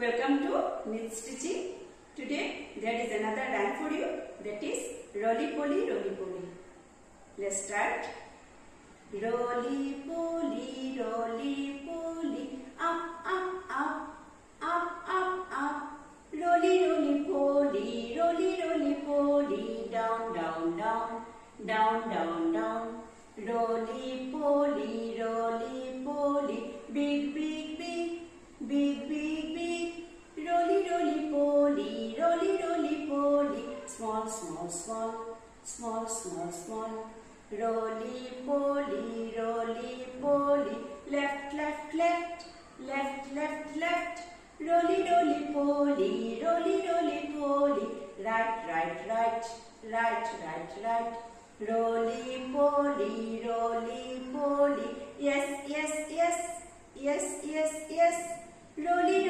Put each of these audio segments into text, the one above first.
Welcome to Knit Stitching. Today there is another rhyme for you, that is roly poly roly poly. Let's start. Roly poly up up up up up up. Roly poly down down down down down down. Roly poly big big big big big big. Roly poly small small small small small small. Roly poly left left left left left left. Roly poly right right right right right right. Roly poly yes yes yes yes yes yes. Roly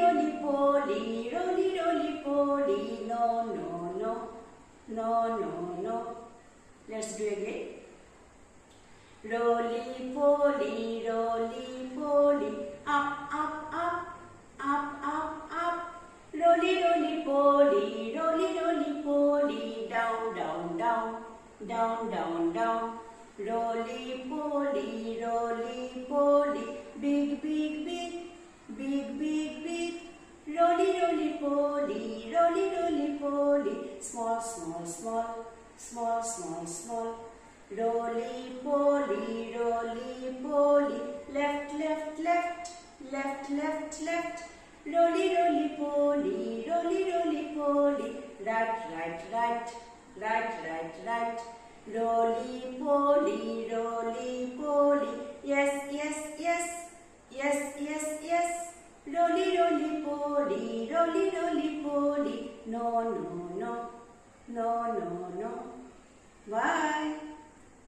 poly no no no no no no. Let's do again. Roly poly up up up up up up. Roly poly down down down down down down. Roly poly big big big big big big. Roly poly small small small small small small. Roly poly left left left left left left. Roly poly right right right right right right. Roly poly yes yes yes yes yes yes. Roly poly no no no no no no. Bye.